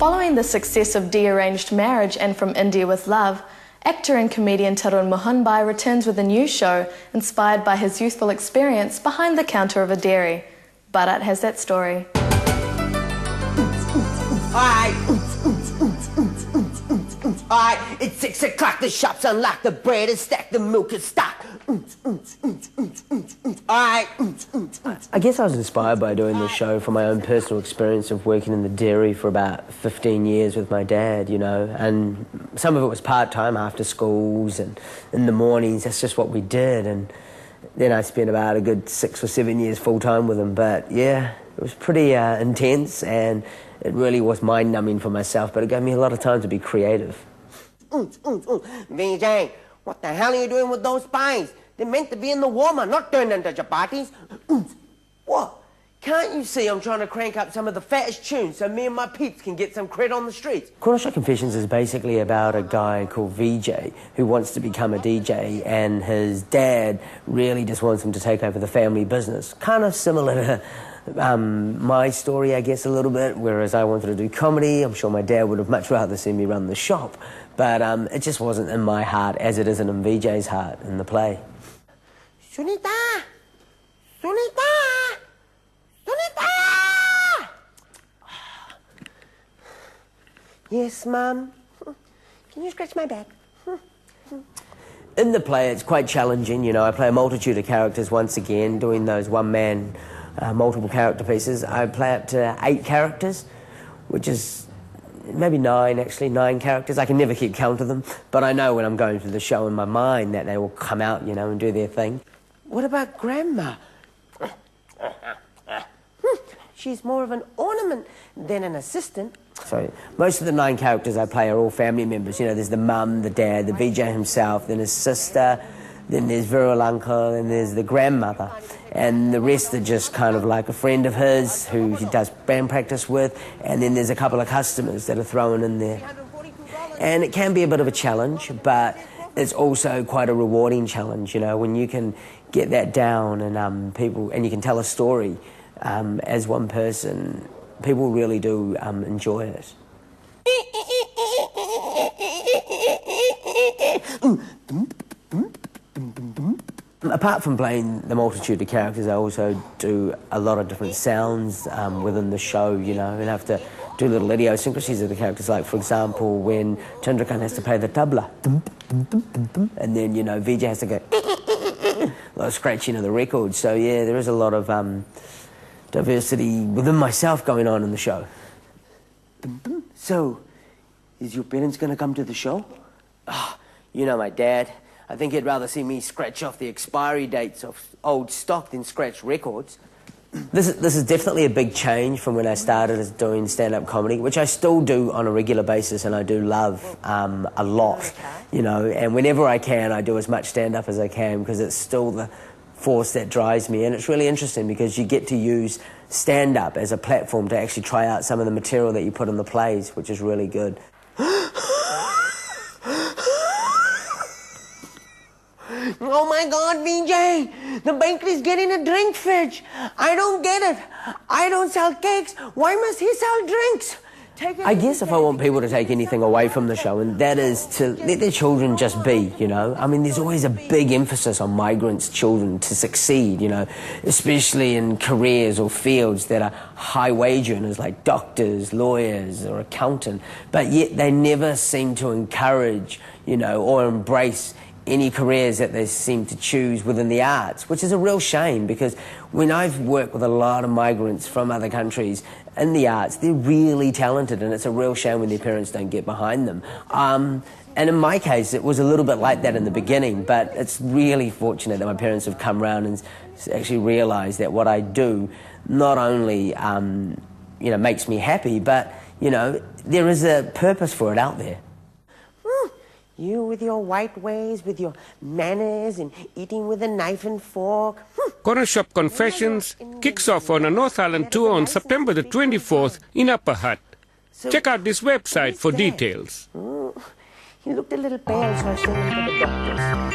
Following the success of De-Arranged Marriage and From India with Love, actor and comedian Tarun Mohanbai returns with a new show inspired by his youthful experience behind the counter of a dairy. Bharat has that story. Alright, it's 6 o'clock, the shop's unlocked, the bread is stacked, the milk is stocked. Alright. I guess I was inspired by doing this show from my own personal experience of working in the dairy for about 15 years with my dad, you know, and some of it was part-time after schools and in the mornings, that's just what we did, and then I spent about a good 6 or 7 years full-time with him, but yeah, it was pretty intense, and it really was mind-numbing for myself, but it gave me a lot of time to be creative. Vijay, what the hell are you doing with those pies? They're meant to be in the warmer, not turned into chapatis. What? Can't you see I'm trying to crank up some of the fattest tunes so me and my peeps can get some cred on the streets? Cornershop Confessions is basically about a guy called VJ who wants to become a DJ, and his dad really just wants him to take over the family business. Kind of similar to my story, I guess, a little bit, whereas I wanted to do comedy. I'm sure my dad would have much rather seen me run the shop, but it just wasn't in my heart as it isn't in VJ's heart in the play. Sunita! Sunita! Sunita! Yes, Mum? Can you scratch my back? In the play, it's quite challenging, you know. I play a multitude of characters once again, doing those one-man multiple character pieces. I play up to 8 characters, which is maybe 9, actually, 9 characters. I can never keep count of them, but I know when I'm going through the show in my mind that they will come out, you know, and do their thing. What about Grandma? She's more of an ornament than an assistant. So most of the 9 characters I play are all family members. You know, there's the mum, the dad, the VJ himself, then his sister, then there's Viral Uncle, and there's the grandmother. And the rest are just kind of like a friend of his who he does band practice with, and then there's a couple of customers that are thrown in there. And it can be a bit of a challenge, but it's also quite a rewarding challenge, you know, when you can get that down and people, and you can tell a story as one person, people really do enjoy it. Apart from playing the multitude of characters, I also do a lot of different sounds within the show, you know, and I have to do little idiosyncrasies of the characters, like, for example, when Chandrakant has to play the tabla, and then, you know, Vijay has to go, a lot of scratching of the records. So, yeah, there is a lot of diversity within myself going on in the show. So, is your parents going to come to the show? Oh, you know my dad. I think he'd rather see me scratch off the expiry dates of old stock than scratch records. This is definitely a big change from when I started as doing stand-up comedy, which I still do on a regular basis, and I do love a lot, you know, and whenever I can, I do as much stand-up as I can, because it's still the force that drives me, and it's really interesting because you get to use stand-up as a platform to actually try out some of the material that you put in the plays, which is really good. Oh my God, Vijay! The bakery's getting a drink fridge. I don't get it. I don't sell cakes. Why must he sell drinks? I guess if I want people to take anything away from the show, and that is to let their children just be, you know. I mean, there's always a big emphasis on migrants' children to succeed, you know, especially in careers or fields that are high wage earners like doctors, lawyers, or accountant, but yet they never seem to encourage, you know, or embrace any careers that they seem to choose within the arts, which is a real shame, because when I've worked with a lot of migrants from other countries in the arts, they're really talented, and it's a real shame when their parents don't get behind them. And in my case, it was a little bit like that in the beginning, but it's really fortunate that my parents have come around and actually realised that what I do not only, you know, makes me happy, but, you know, there is a purpose for it out there. You with your white ways, with your manners, and eating with a knife and fork. Cornershop Confessions kicks off on a North Island tour on September the 24th in Upper Hutt. Check out this website for details. He looked a little pale, so I sent him to the doctors.